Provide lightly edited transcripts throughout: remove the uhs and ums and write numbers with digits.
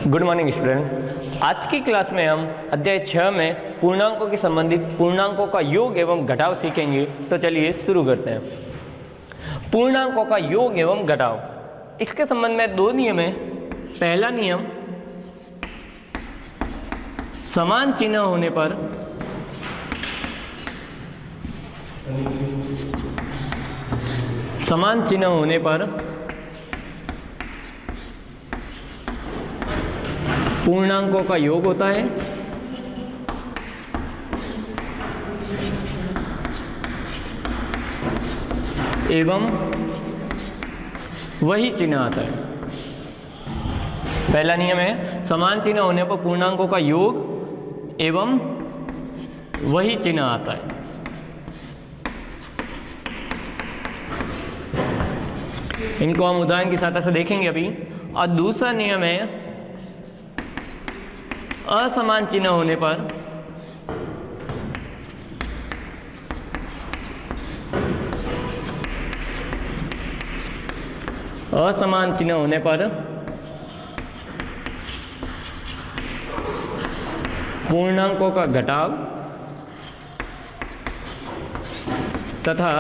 Good morning student. आज की class में हम अध्याय 6 में पूर्णांकों के संबंधित पूर्णांकों का योग एवं घटाव सीखेंगे। तो चलिए शुरू करते हैं। पूर्णांकों का योग एवं घटाव, इसके संबंध में दो नियम है। पहला नियम, समान चिन्ह होने पर पूर्णांकों का योग होता है एवं वही चिन्ह आता है। पहला नियम है, समान चिन्ह होने पर पूर्णांकों का योग एवं वही चिन्ह आता है। इनको हम उदाहरण की सहायता से देखेंगे अभी। और दूसरा नियम है, असमान चिन्ह होने पर पूर्णांकों का घटाव तथा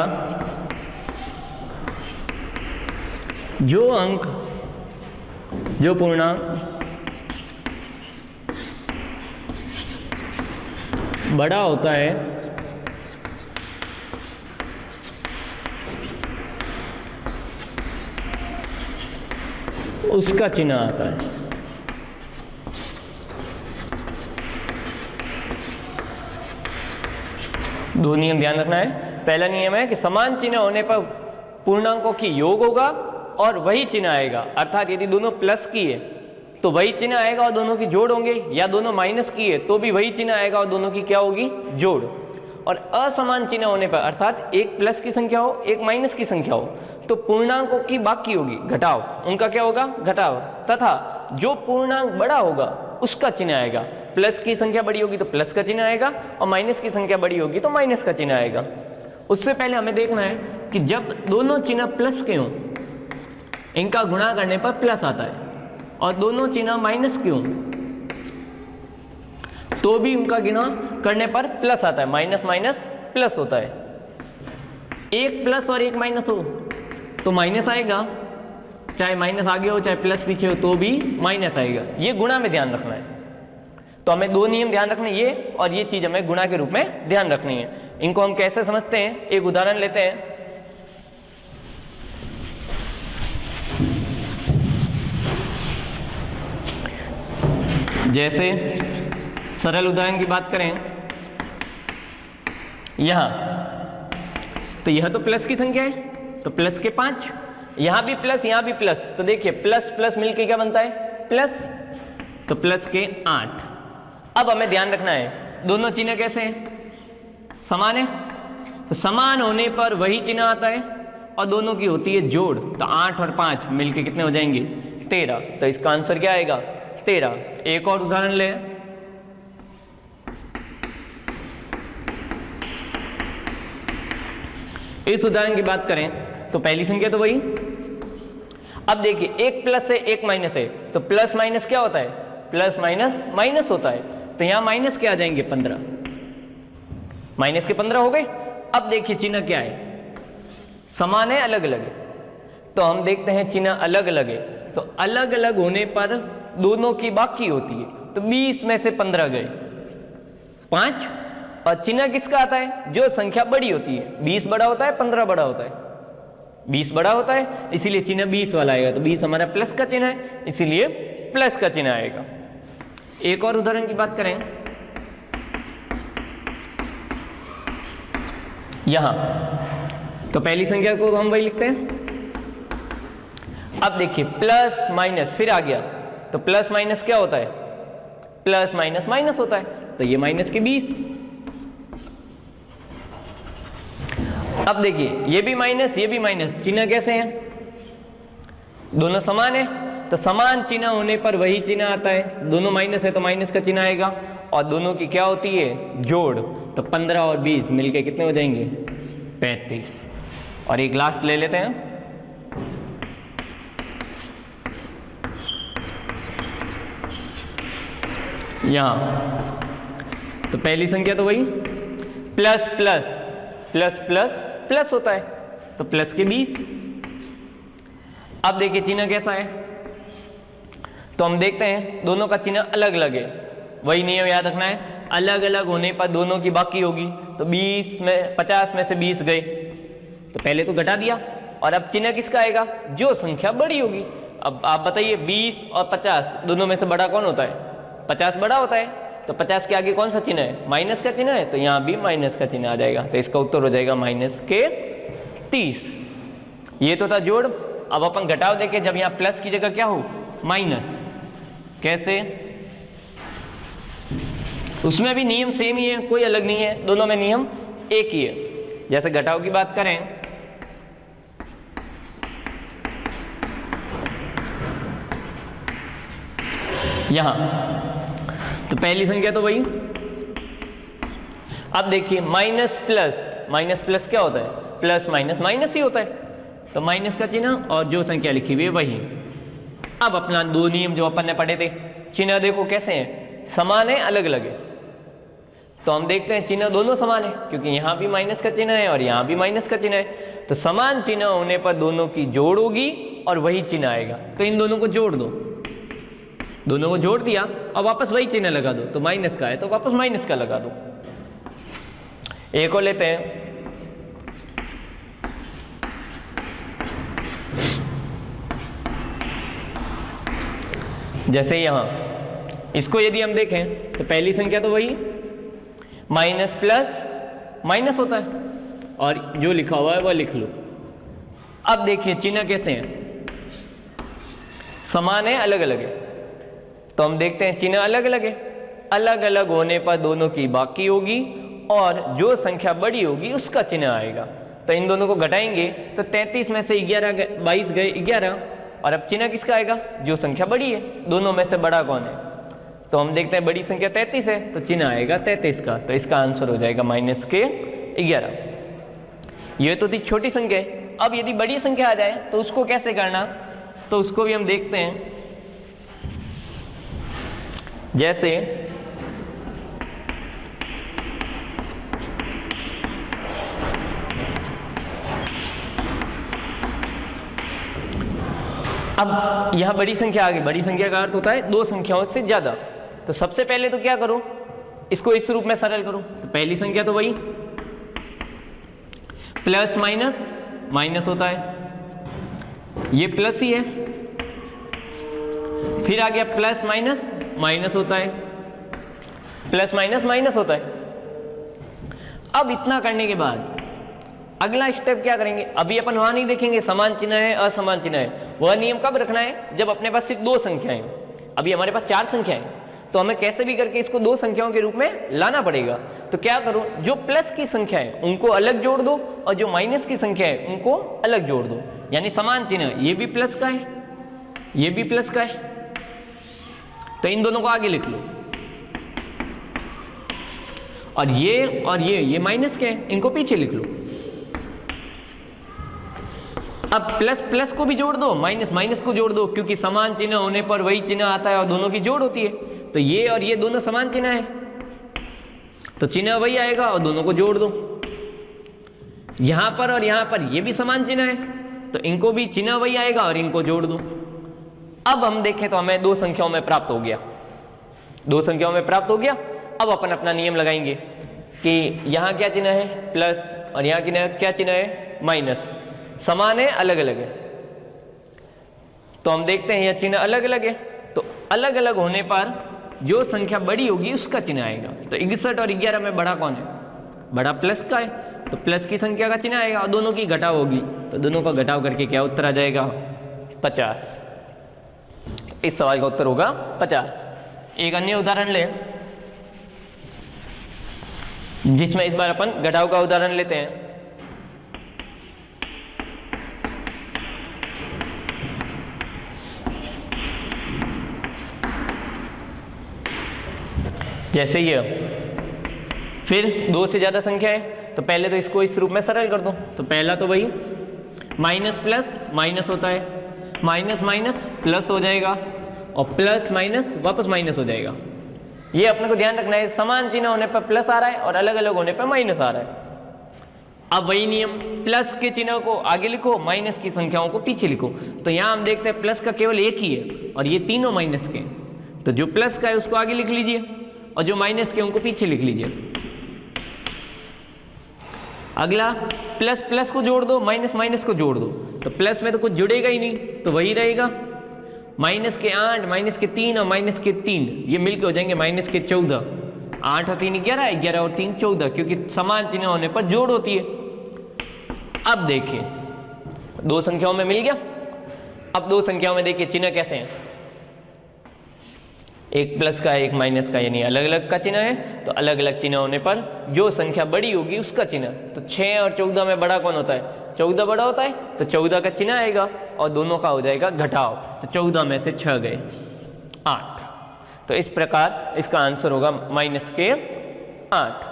जो पूर्णांक बड़ा होता है उसका चिन्ह आता है। दो नियम ध्यान रखना है। पहला नियम है कि समान चिन्ह होने पर पूर्णांकों की योग होगा और वही चिन्ह आएगा। अर्थात यदि दोनों प्लस की है तो वही चिन्ह आएगा और दोनों की जोड़ होंगे, या दोनों माइनस की है तो भी वही चिन्ह आएगा और दोनों की क्या होगी, जोड़। और असमान चिन्ह होने पर, अर्थात एक प्लस की संख्या हो एक माइनस की संख्या हो, तो पूर्णांकों की बाकी होगी घटाव, उनका क्या होगा, घटाव। तथा जो पूर्णांक बड़ा होगा उसका चिन्ह आएगा। प्लस की संख्या बड़ी होगी तो प्लस का चिन्ह आएगा और माइनस की संख्या बड़ी होगी तो माइनस का चिन्ह आएगा। उससे पहले हमें देखना है कि जब दोनों चिन्ह प्लस के हों, इनका गुणा करने पर प्लस आता है, और दोनों चिन्ह माइनस के हों तो भी उनका गुणा करने पर प्लस आता है। माइनस माइनस प्लस होता है। एक प्लस और एक माइनस हो तो माइनस आएगा, चाहे माइनस आगे हो चाहे प्लस पीछे हो तो भी माइनस आएगा। ये गुणा में ध्यान रखना है। तो हमें दो नियम ध्यान रखने, ये और ये चीज हमें गुणा के रूप में ध्यान रखनी है। इनको हम कैसे समझते हैं, एक उदाहरण लेते हैं। जैसे सरल उदाहरण की बात करें, यहां तो यह तो प्लस की संख्या है तो प्लस के 5, यहां भी प्लस यहां भी प्लस, तो देखिए प्लस प्लस मिलके क्या बनता है, प्लस, तो प्लस के 8। अब हमें ध्यान रखना है दोनों चिन्ह कैसे हैं, समान है, तो समान होने पर वही चिन्ह आता है और दोनों की होती है जोड़। तो 8 और 5 मिलके कितने हो जाएंगे, 13। तो इसका आंसर क्या आएगा, 13। एक और उदाहरण ले, इस उदाहरण की बात करें तो पहली संख्या तो वही। अब देखिए एक प्लस है एक माइनस है, तो प्लस माइनस क्या होता है, प्लस माइनस माइनस होता है। तो यहां माइनस के आ जाएंगे 15, माइनस के 15 हो गए। अब देखिए चिन्ह क्या है, समान है अलग अलग है, तो हम देखते हैं चिन्ह अलग अलग है। तो अलग अलग होने पर दोनों की बाकी होती है, तो 20 में से 15 गए 5। और चिन्ह किसका आता है, जो संख्या बड़ी होती है। 20 बड़ा होता है 15 बड़ा होता है, 20 बड़ा होता है इसीलिए चिन्ह 20 वाला आएगा। तो 20 हमारा प्लस का चिन्ह है इसीलिए प्लस का चिन्ह आएगा। एक और उदाहरण की बात करें, यहां तो पहली संख्या को हम वही लिखते हैं। अब देखिए प्लस माइनस फिर आ गया, तो प्लस माइनस क्या होता है, प्लस माइनस माइनस होता है, तो ये माइनस के 20। अब देखिए ये भी माइनस ये भी माइनस, चिन्ह कैसे हैं, दोनों समान है, तो समान चिन्ह होने पर वही चिन्ह आता है। दोनों माइनस है तो माइनस का चिन्ह आएगा, और दोनों की क्या होती है, जोड़। तो 15 और 20 मिलके कितने हो जाएंगे, 35। और एक लास्ट ले लेते हैं, यहाँ, तो पहली संख्या तो वही plus plus plus plus plus होता है, तो प्लस के 20। अब देखिए चिन्ह कैसा है, तो हम देखते हैं दोनों का चिन्ह अलग अलग है। वही नियम याद रखना है, अलग अलग होने पर दोनों की बाकी होगी। तो 50 में से 20 गए, तो पहले तो घटा दिया, और अब चिन्ह किसका आएगा, जो संख्या बड़ी होगी। अब आप बताइए 20 और 50 दोनों में से बड़ा कौन होता है, 50 बड़ा होता है, तो 50 के आगे कौन सा चिन्ह है, माइनस का चिन्ह है, तो यहाँ भी माइनस का चिन्ह आ जाएगा। तो इसका उत्तर हो जाएगा माइनस के 30। ये तो था जोड़। अब अपन घटाव देखें, जब यहाँ प्लस की जगह क्या हो, माइनस। कैसे, उसमें भी नियम सेम ही है, कोई अलग नहीं है, दोनों में नियम एक ही है। जैसे घटाव की बात करें, यहां तो पहली संख्या तो वही। अब देखिए माइनस प्लस क्या होता है, प्लस माइनस माइनस ही होता है, तो माइनस का चिन्ह और जो संख्या लिखी हुई है वही। अब अपना दो नियम जो अपन ने पढ़े थे, चिन्ह देखो कैसे हैं, समान है अलग अलग है। तो हम देखते हैं चिन्ह दोनों समान है, क्योंकि यहाँ भी माइनस का चिन्ह है और यहाँ भी माइनस का चिन्ह है। तो समान चिन्ह होने पर दोनों की जोड़ होगी और वही चिन्ह आएगा। तो इन दोनों को जोड़ दो, दोनों को जोड़ दिया और वापस वही चिन्ह लगा दो। तो माइनस का है तो वापस माइनस का लगा दो। एक और लेते हैं, जैसे यहाँ इसको यदि हम देखें तो पहली संख्या तो वही माइनस प्लस माइनस होता है, और जो लिखा हुआ है वह लिख लो। अब देखिए चिन्ह कैसे हैं, समान है अलग अलग है। तो हम देखते हैं चिन्ह अलग अलग है, अलग अलग होने पर दोनों की बाकी होगी और जो संख्या बड़ी होगी उसका चिन्ह आएगा। तो इन दोनों को घटाएंगे तो 33 में से 22 गए 11, और अब चिन्ह किसका आएगा, जो संख्या बड़ी है, दोनों में से बड़ा कौन है। तो हम देखते हैं बड़ी संख्या 33 है, तो चिन्ह आएगा 33 का। तो इसका आंसर हो जाएगा माइनस के 11। ये तो थी छोटी संख्या है। अब यदि बड़ी संख्या आ जाए तो उसको कैसे करना, तो उसको भी हम देखते हैं। जैसे अब यह बड़ी संख्या आ गई, बड़ी संख्या का अर्थ होता है दो संख्याओं से ज्यादा। तो सबसे पहले तो क्या करूं, इसको इस रूप में सरल करूं। तो पहली संख्या तो वही प्लस माइनस माइनस होता है, ये प्लस ही है, फिर आ गया प्लस माइनस माइनस होता है, प्लस माइनस माइनस होता है। अब इतना करने के बाद अगला स्टेप क्या करेंगे, अभी अपन वहां नहीं देखेंगे समान चिन्ह है असमान चिन्ह है। वह नियम कब रखना है, जब अपने पास सिर्फ दो संख्याएं। अभी हमारे पास 4 संख्याएं, तो हमें कैसे भी करके इसको दो संख्याओं के रूप में लाना पड़ेगा। तो क्या करो, जो प्लस की संख्या है उनको अलग जोड़ दो और जो माइनस की संख्या है उनको अलग जोड़ दो, यानी समान चिन्ह। ये भी प्लस का है, ये भी प्लस का है, तो इन दोनों को आगे लिख लो। और ये माइनस के हैं, इनको पीछे लिख लो। अब प्लस प्लस को भी जोड़ दो, माइनस माइनस को जोड़ दो, क्योंकि समान चिन्ह होने पर वही चिन्ह आता है और दोनों की जोड़ होती है। तो ये और ये दोनों समान चिन्ह है, तो चिन्ह वही आएगा और दोनों को जोड़ दो। यहां पर और यहां पर ये भी समान चिन्ह है, तो इनको भी चिन्ह वही आएगा और इनको जोड़ दो। अब हम देखें तो हमें दो संख्याओं में प्राप्त हो गया, दो संख्याओं में प्राप्त हो गया। अब अपन अपना नियम लगाएंगे कि यहाँ क्या चिन्ह है प्लस और यहाँ क्या चिन्ह है माइनस, समान है अलग अलग है। तो हम देखते हैं यह चिन्ह अलग अलग है, तो अलग अलग होने पर जो संख्या बड़ी होगी उसका चिन्ह आएगा। तो 61 और 11 में बड़ा कौन है, बड़ा प्लस का है, तो प्लस की संख्या का चिन्ह आएगा और दोनों की घटाव होगी, तो दोनों का घटाव करके क्या उत्तर आ जाएगा 50। इस सवाल का उत्तर होगा 50। एक अन्य उदाहरण ले, जिसमें इस बार अपन घटाव का उदाहरण लेते हैं। जैसे ये फिर दो से ज्यादा संख्या है, तो पहले तो इसको इस रूप में सरल कर दो। तो पहला तो वही माइनस प्लस माइनस होता है, माइनस माइनस प्लस हो जाएगा और प्लस माइनस वापस माइनस हो जाएगा। ये अपने को ध्यान रखना है, समान चिन्ह होने पर प्लस आ रहा है और अलग अलग होने पर माइनस आ रहा है। अब वही नियम, प्लस के चिन्ह को आगे लिखो, माइनस की संख्याओं को पीछे लिखो। तो यहाँ हम देखते हैं प्लस का केवल एक ही है और ये तीनों माइनस के, तो जो प्लस का है उसको आगे लिख लीजिए और जो माइनस के उनको पीछे लिख लीजिए। अगला, प्लस प्लस को जोड़ दो, माइनस माइनस को जोड़ दो, तो प्लस में तो कुछ जुड़ेगा ही नहीं, तो वही रहेगा। माइनस के 8, माइनस के 3 और माइनस के 3 ये मिलके हो जाएंगे माइनस के 14। 8 और 3 11, 11 और 3 14, क्योंकि समान चिन्ह होने पर जोड़ होती है। अब देखिए दो संख्याओं में मिल गया। अब दो संख्याओं में देखिए चिन्ह कैसे हैं, एक प्लस का एक माइनस का, यानी अलग अलग का चिन्ह है। तो अलग अलग चिन्ह होने पर जो संख्या बड़ी होगी उसका चिन्ह। तो 6 और 14 में बड़ा कौन होता है? 14 बड़ा होता है, तो 14 का चिन्ह आएगा और दोनों का हो जाएगा घटाव। तो 14 में से 6 गए 8। तो इस प्रकार इसका आंसर होगा माइनस के 8।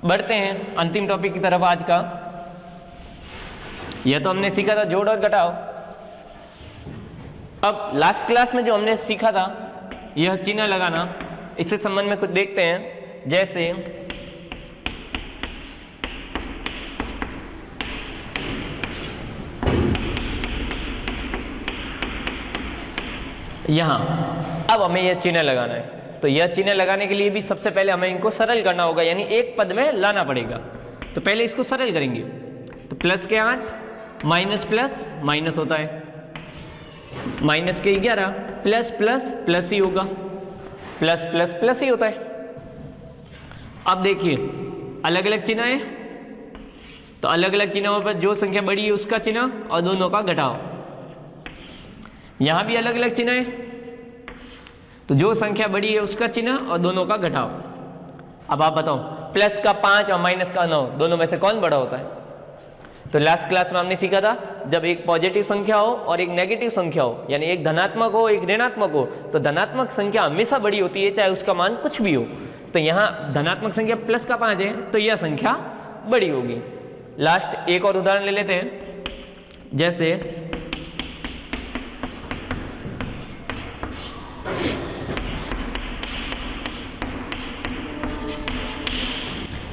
बढ़ते हैं अंतिम टॉपिक की तरफ आज का। यह तो हमने सीखा था जोड़ और घटाव। अब लास्ट क्लास में जो हमने सीखा था यह चिन्ह लगाना, इससे संबंध में कुछ देखते हैं। जैसे यहां अब हमें यह चिन्ह लगाना है, तो यह चिन्ह लगाने के लिए भी सबसे पहले हमें इनको सरल करना होगा, यानी एक पद में लाना पड़ेगा। तो पहले इसको सरल करेंगे। तो प्लस के 8, माइनस प्लस माइनस होता है, माइनस के 11, प्लस प्लस प्लस ही होगा, प्लस प्लस प्लस ही होता है। अब देखिए अलग अलग चिन्ह है, तो अलग अलग चिन्हों पर जो संख्या बड़ी है उसका चिन्ह और दोनों का घटाव। यहां भी अलग अलग चिन्ह है, तो जो संख्या बड़ी है उसका चिन्ह और दोनों का घटाव। अब आप बताओ, प्लस का 5 और माइनस का 9 दोनों में से कौन बड़ा होता है? तो लास्ट क्लास में हमने सीखा था जब एक पॉजिटिव संख्या हो और एक नेगेटिव संख्या हो, यानी एक धनात्मक हो एक ऋणात्मक हो, तो धनात्मक संख्या हमेशा बड़ी होती है चाहे उसका मान कुछ भी हो। तो यहाँ धनात्मक संख्या प्लस का 5 है तो यह संख्या बड़ी होगी। लास्ट एक और उदाहरण ले लेते हैं। जैसे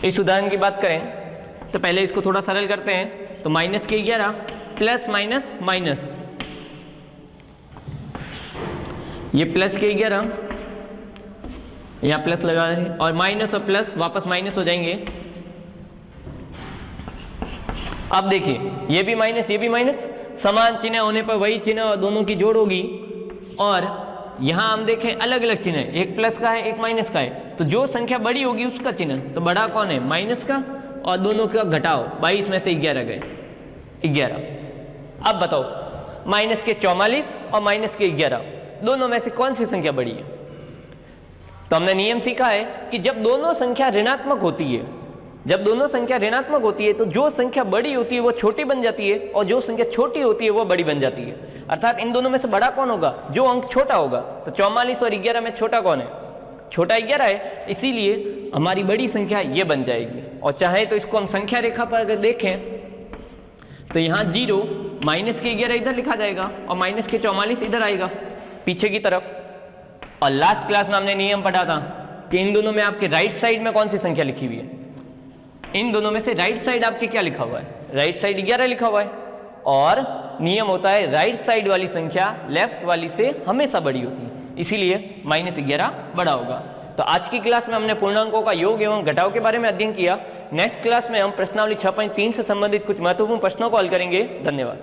इस उदाहरण की बात करें तो पहले इसको थोड़ा सरल करते हैं। तो माइनस के 11 प्लस माइनस माइनस, ये प्लस के 11 यहाँ प्लस लगा रहे हैं और माइनस और प्लस वापस माइनस हो जाएंगे। अब देखिए ये भी माइनस, समान चिन्ह होने पर वही चिन्ह और दोनों की जोड़ होगी। और यहाँ हम देखें अलग अलग चिन्ह है, एक प्लस का है एक माइनस का है, तो जो संख्या बड़ी होगी उसका चिन्ह। तो बड़ा कौन है? माइनस का, और दोनों का घटाव। 22 में से 11 गए 11। अब बताओ माइनस के 44 और माइनस के 11 दोनों में से कौन सी संख्या बड़ी है? तो हमने नियम सीखा है कि जब दोनों संख्या ऋणात्मक होती है, तो जो संख्या बड़ी होती है वो छोटी बन जाती है और जो संख्या छोटी होती है वो बड़ी बन जाती है। अर्थात इन दोनों में से बड़ा कौन होगा? जो अंक छोटा होगा। तो 44 और 11 में छोटा कौन है? छोटा 11 है, इसीलिए हमारी बड़ी संख्या ये बन जाएगी। और चाहे तो इसको हम संख्या रेखा पर अगर देखें तो यहाँ 0, माइनस के 11 इधर लिखा जाएगा और माइनस के 44 इधर आएगा पीछे की तरफ। और लास्ट क्लास में हमने नियम पढ़ा था कि इन दोनों में आपके राइट साइड में कौन सी संख्या लिखी हुई है? इन दोनों में से राइट साइड आपके क्या लिखा हुआ है? राइट साइड 11 लिखा हुआ है। और नियम होता है राइट साइड वाली संख्या लेफ्ट वाली से हमेशा बड़ी होती है, इसीलिए माइनस 11 बड़ा होगा। तो आज की क्लास में हमने पूर्णांकों का योग एवं घटाव के बारे में अध्ययन किया। नेक्स्ट क्लास में हम प्रश्नावली 6.3 से संबंधित कुछ महत्वपूर्ण प्रश्नों को हल करेंगे। धन्यवाद।